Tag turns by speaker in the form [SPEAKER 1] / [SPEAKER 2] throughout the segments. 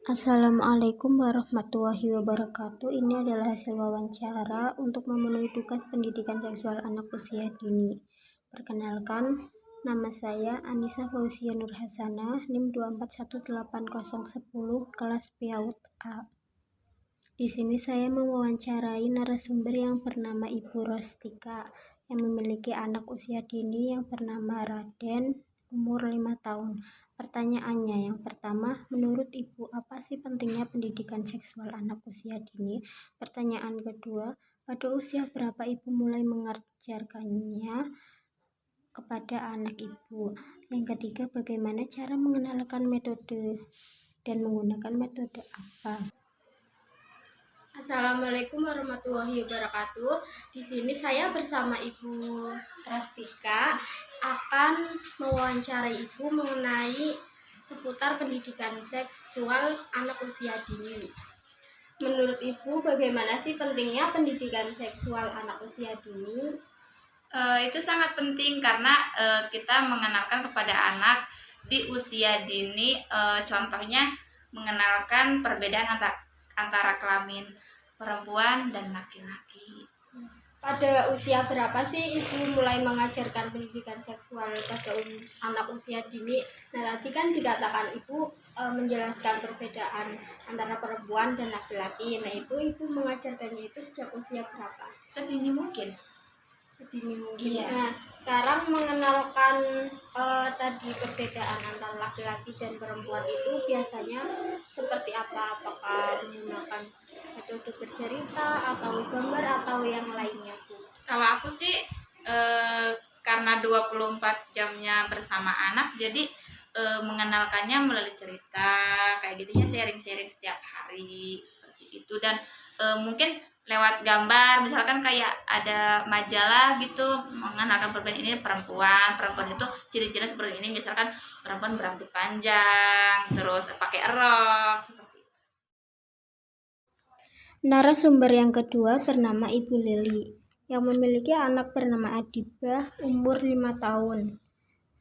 [SPEAKER 1] Assalamualaikum warahmatullahi wabarakatuh. Ini adalah hasil wawancara untuk memenuhi tugas pendidikan seksual anak usia dini. Perkenalkan, nama saya Anissa Fauzia Nur Hasanah, NIM 2418010, kelas PAUD A. Di sini saya mewawancarai narasumber yang bernama Ibu Rostika, yang memiliki anak usia dini yang bernama Raden, umur 5 tahun. Pertanyaannya yang pertama, menurut Ibu, apa sih pentingnya pendidikan seksual anak usia dini? Pertanyaan kedua, pada usia berapa Ibu mulai mengajarkannya kepada anak Ibu? Yang ketiga, bagaimana cara mengenalkan metode dan menggunakan metode apa? Assalamualaikum warahmatullahi wabarakatuh. Di sini saya bersama Ibu Rastika akan mewawancarai Ibu mengenai seputar pendidikan seksual anak usia dini. Menurut Ibu, bagaimana sih pentingnya pendidikan seksual anak usia dini?
[SPEAKER 2] Itu sangat penting karena kita mengenalkan kepada anak di usia dini, contohnya mengenalkan perbedaan antara kelamin perempuan dan laki-laki.
[SPEAKER 1] Pada usia berapa sih Ibu mulai mengajarkan pendidikan seksual pada anak usia dini? Nah, tadi kan dikatakan Ibu menjelaskan perbedaan antara perempuan dan laki-laki. Nah, Ibu mengajarkannya itu sejak usia berapa?
[SPEAKER 2] Sedini mungkin.
[SPEAKER 1] Sedini mungkin.
[SPEAKER 2] Iya.
[SPEAKER 1] Nah, sekarang mengenalkan tadi perbedaan antara laki-laki dan perempuan itu biasanya seperti apa? Apakah menggunakan metode bercerita atau gambar atau yang lainnya, Bu?
[SPEAKER 2] Kalau aku sih karena 24 jamnya bersama anak, jadi mengenalkannya melalui cerita kayak gitunya, sharing-sharing setiap hari seperti itu. Dan mungkin lewat gambar, misalkan kayak ada majalah gitu mengenalkan perbedaan ini perempuan itu ciri-cirinya seperti ini, misalkan perempuan berambut panjang, terus pakai rok seperti itu.
[SPEAKER 1] Narasumber yang kedua bernama Ibu Lili, yang memiliki anak bernama Adibah, umur 5 tahun.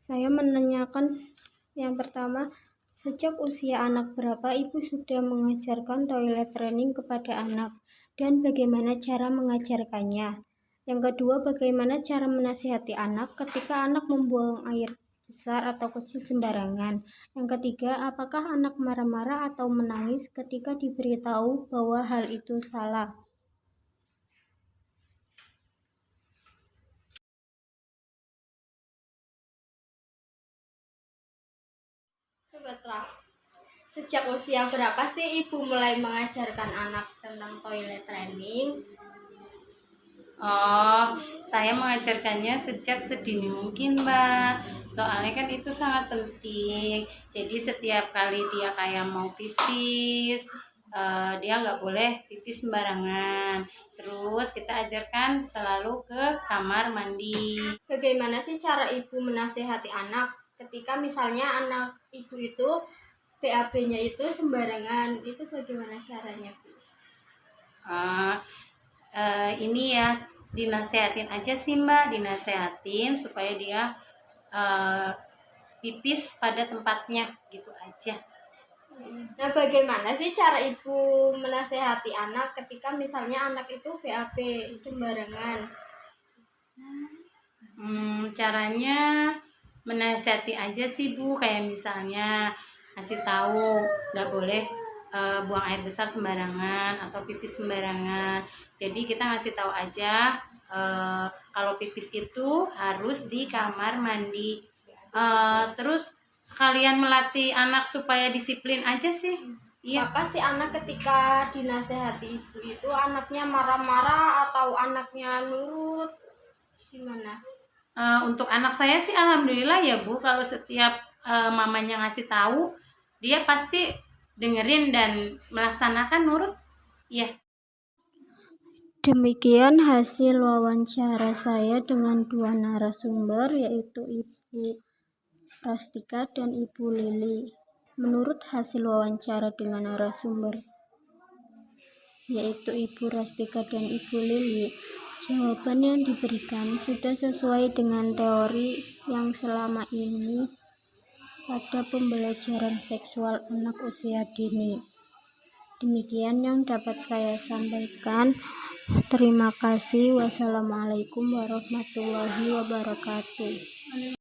[SPEAKER 1] Saya menanyakan yang pertama, sejak usia anak berapa Ibu sudah mengajarkan toilet training kepada anak, dan bagaimana cara mengajarkannya? Yang kedua, bagaimana cara menasihati anak ketika anak membuang air besar atau kecil sembarangan? Yang ketiga, apakah anak marah-marah atau menangis ketika diberitahu bahwa hal itu salah? Sejak usia berapa sih Ibu mulai mengajarkan anak tentang toilet training?
[SPEAKER 2] Saya mengajarkannya sejak sedini mungkin, Mbak. Soalnya kan itu sangat penting. Jadi setiap kali dia kayak mau pipis, dia nggak boleh pipis sembarangan. Terus kita ajarkan selalu ke kamar mandi.
[SPEAKER 1] Bagaimana sih cara Ibu menasehati anak ketika misalnya anak Ibu itu BAB-nya itu sembarangan, itu bagaimana caranya, Bu?
[SPEAKER 2] Ini ya dinasehatin aja sih, Mbak, dinasehatin supaya dia pipis pada tempatnya gitu aja.
[SPEAKER 1] Nah, bagaimana sih cara Ibu menasehati anak ketika misalnya anak itu BAB sembarangan?
[SPEAKER 2] Caranya menasihati aja sih, Bu, kayak misalnya ngasih tahu nggak boleh buang air besar sembarangan atau pipis sembarangan. Jadi kita ngasih tahu aja kalau pipis itu harus di kamar mandi. Terus sekalian melatih anak supaya disiplin aja sih. Iya.
[SPEAKER 1] Maka si anak ketika dinasehati Ibu itu anaknya marah-marah atau anaknya nurut? Gimana?
[SPEAKER 2] Untuk anak saya sih alhamdulillah ya, Bu, kalau setiap mamanya ngasih tahu dia pasti dengerin dan melaksanakan nurut. Ya.
[SPEAKER 1] Demikian hasil wawancara saya dengan dua narasumber, yaitu Ibu Rastika dan Ibu Lili. Menurut hasil wawancara dengan narasumber, yaitu Ibu Rastika dan Ibu Lili, jawaban yang diberikan sudah sesuai dengan teori yang selama ini pada pembelajaran seksual anak usia dini. Demikian yang dapat saya sampaikan. Terima kasih. Wassalamualaikum warahmatullahi wabarakatuh.